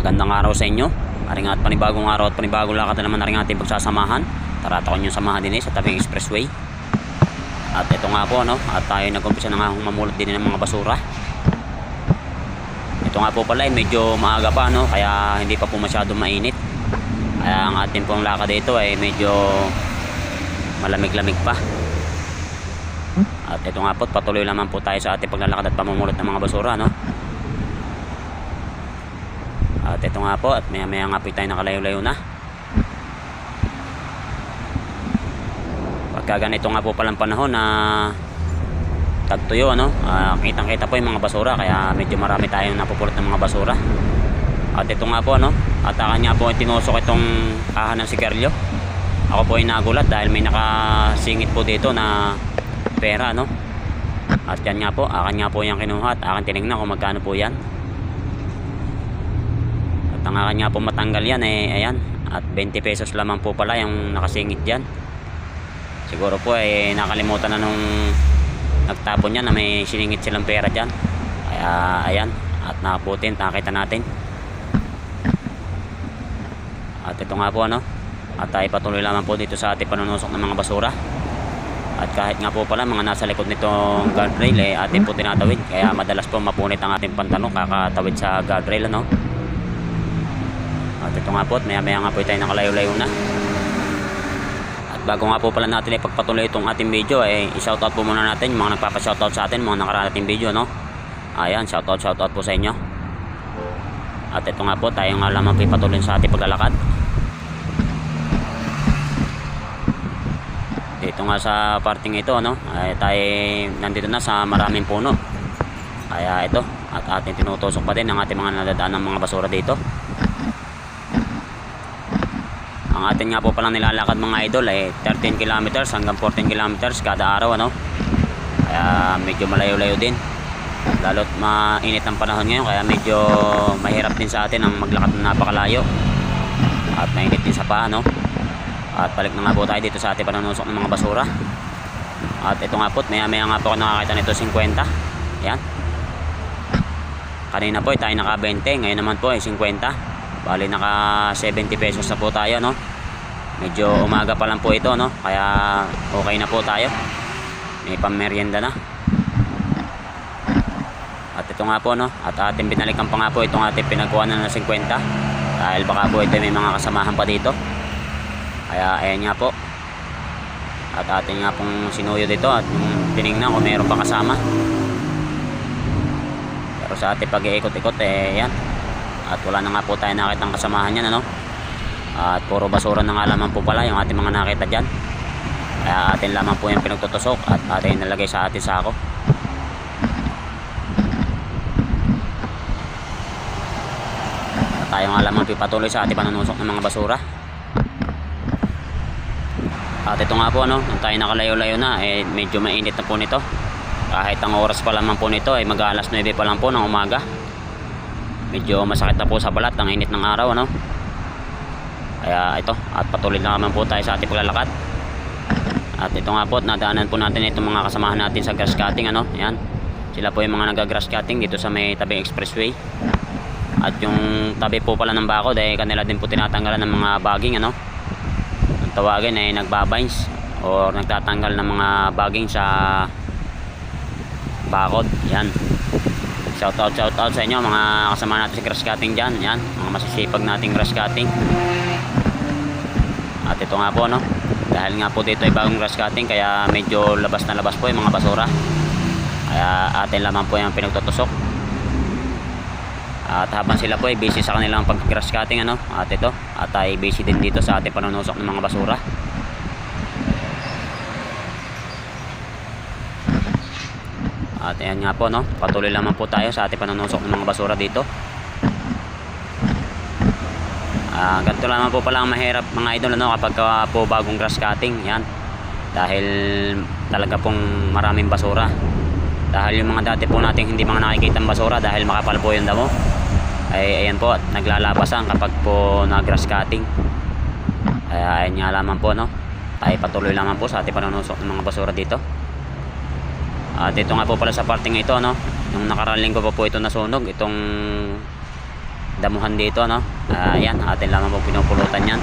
Magandang araw sa inyo. Aring at panibagong araw at panibagong lakad na naman na rin ating pagsasamahan. Tara at ako nyo samahan din sa tabing expressway. At ito nga po, at tayo nag-umpisa na nga mamulot din ng mga basura. Ito nga po pala medyo maaga pa, kaya hindi pa po masyado mainit. Kaya ang ating pong lakad dito ay medyo malamig-lamig pa. At ito nga po, patuloy naman po tayo sa ating paglalakad at pamumulot ng mga basura, At ito nga po, at maya nga po tayo nakalayo-layo na. Pagka ganito nga po palang panahon na tagtuyo, kitang kita po yung mga basura, kaya medyo marami tayong napupulot ng mga basura. At ito nga po, at kanya po tinusok itong kahan ng sigarilyo. Ako po ay nagulat dahil may nakasingit po dito na pera, At yan nga po, akin nga po yung kinuha at akin tinignan kung magkano po yan. Ang akin nga po matanggal yan ayan, at 20 pesos lamang po pala yung nakasingit dyan. Siguro po nakalimutan na nung nagtapon yan na may siningit silang pera dyan. Kaya ayan, at nakaputin, nakita natin. At ito nga po at tayo patuloy lamang po dito sa ating panunusok ng mga basura. At kahit nga po pala mga nasa likod nitong guardrail ating po tinatawid, kaya madalas po mapunit ang ating pantalon kakatawid sa guardrail, At ito nga po, maya nga po tayo nakalayo-layo na. At bago nga po pala natin ipagpatuloy itong ating video, i-shoutout po muna natin yung mga nagpapa-shoutout sa atin, mga nakarating video, Ayan, shoutout po sa inyo. At ito nga po, tayo nga lamang pipatuloy sa ating paglalakad. Dito nga sa parting ito, tayo nandito na sa maraming puno. Kaya ito, at ating tinutusok pa din ang ating mga nadadaan ng mga basura dito. Ang atin nga po palang nilalakad mga idol ay 13 kilometers hanggang 14 kilometers kada araw, Kaya medyo malayo-layo din. Lalo't mainit ang panahon ngayon, kaya medyo mahirap din sa atin ang maglakad ng napakalayo. At mainit din sa paa, At balik na nga po tayo dito sa ating panunusok ng mga basura. At ito nga po, maya nga po ako nakakita nito 50. Ayan. Kanina po tayo naka 20, ngayon naman po 50. Bali naka 70 pesos na po tayo, Medyo umaga pa lang po ito, Kaya okay na po tayo. May pammeryenda na. At ito nga po, at ating binalikan pa nga po itong ating pinagkuha na 50. Dahil baka po ito may mga kasamahan pa dito. Kaya ayan nga po. At ating nga pong sinuyo dito at tinignan kung mayroon pa kasama. Pero sa ating pag-iikot-ikot, yan. At wala na nga po tayo nakitang kasamahan yan, At puro basura na nga lamang po pala yung ating mga nakita dyan. Kaya atin lamang po yung pinagtutusok at atin nalagay sa ating sako. At tayo nga lamang pipatuloy sa ating panunusok ng mga basura. At ito nga po, nung tayo nakalayo-layo na, medyo mainit na po nito. Kahit ang oras pa lamang po nito ay mag-alas 9 pa lang po ng umaga. Medyo masakit na po sa balat ang init ng araw, Kaya ito, at patuloy na naman po tayo sa ating paglalakad. At ito nga po, nadaanan po natin itong mga kasamahan natin sa grass cutting, Yan. Sila po yung mga nag-grass cutting dito sa may tabing expressway. At yung tabi po pala ng bakod kanila din po tinatanggalan ng mga bagging, Ang tawagin ay nagbabines o nagtatanggal ng mga bagging sa bakod. Yan. Shoutout sa inyo mga kasama natin sa grass cutting dyan. Yan, mga masisipag nating grass cutting. At ito nga po, dahil nga po dito ay bagong grass cutting, kaya medyo labas na labas po yung mga basura. Kaya atin lamang po yung pinagtutusok. At habang sila po ay busy sa kanilang pag grass cutting, at ito, at ay busy din dito sa ating panunusok ng mga basura. At ayan nga po, patuloy lamang po tayo sa ating panunusok ng mga basura dito. Ganito lamang po pala ang mahirap mga idol, kapag po bagong grass cutting. Yan. Dahil talaga pong maraming basura. Dahil yung mga dati po nating hindi mga nakikita ng basura dahil makapal po yung damo, ay ayan po, naglalabasan kapag po na grass cutting. Kaya ayan nga lamang po, tayo patuloy lamang po sa ating panunusok ng mga basura dito. At ito nga po pala sa parting ito, nung nakaraling ko pa po ito nasunog, itong damuhan dito, no. Ayan, atin lamang po pinupulutan yan.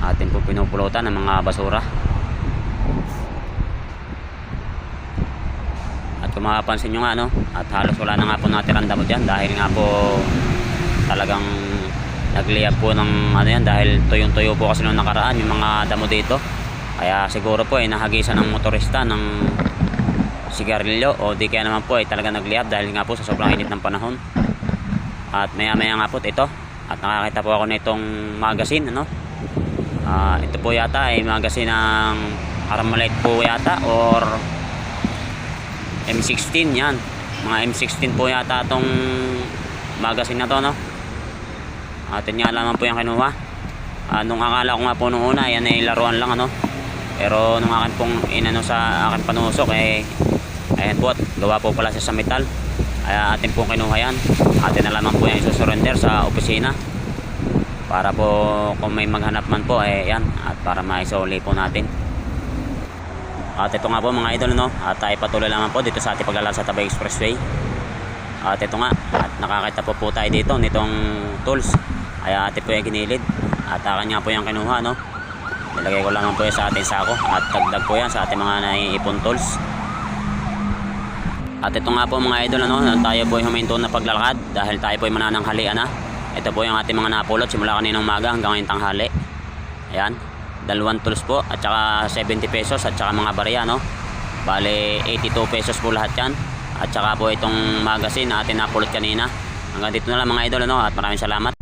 Atin po pinupulutan ng mga basura. At kung makapansin nyo nga, no, at halos wala na nga po natirang damo dyan dahil nga po talagang nagliyab po ng ano yan, dahil tuyong-tuyo po kasi nung nakaraan yung mga damo dito. Kaya siguro po ay nahagisan ng motorista ng sigarilyo, o di kaya naman po ay talaga nagliyab dahil nga po sa sobrang init ng panahon. At maya maya nga po ito, at nakakita po ako nitong magazine, ano. Ito po yata ay magazine ng Armalite po yata, or M16 yan. Mga M16 po yata itong magazine na to, no. Atin nga lamang po yung kinuha. Nung akala ko nga po nung una yan ay laruan lang, ano. Pero nung akin pong inano sa akin panusok, ayan po, gawa po pala siya sa metal. Kaya atin pong kinuha yan. Atin na lamang po yung isusurrender sa opisina para po kung may maghanap man po, yan, at para maisuli po natin. At ito nga po mga idol, no, at tayo patuloy lamang po dito sa ating paglalakad sa Tabay Expressway. At ito nga, at nakakita po tayo dito nitong tools. Kaya atin po yung ginilid, at akin nga po yung kinuha, no. Nilagay ko lamang po yan sa ating sako, at dagdag po yan sa ating mga naiipon tools. At ito nga po mga idol, ano, tayo po ay huminto na paglalakad dahil tayo po ay manananghalian na. Ito po yung ating mga napulot simula kaninang umaga hanggang ngayong tanghali. Ayan, 2 tools po at saka 70 pesos at saka mga barya, no. Bale 82 pesos po lahat yan. At saka po itong magazine na ating napulot kanina. Hanggang dito na lang mga idol, ano, at maraming salamat.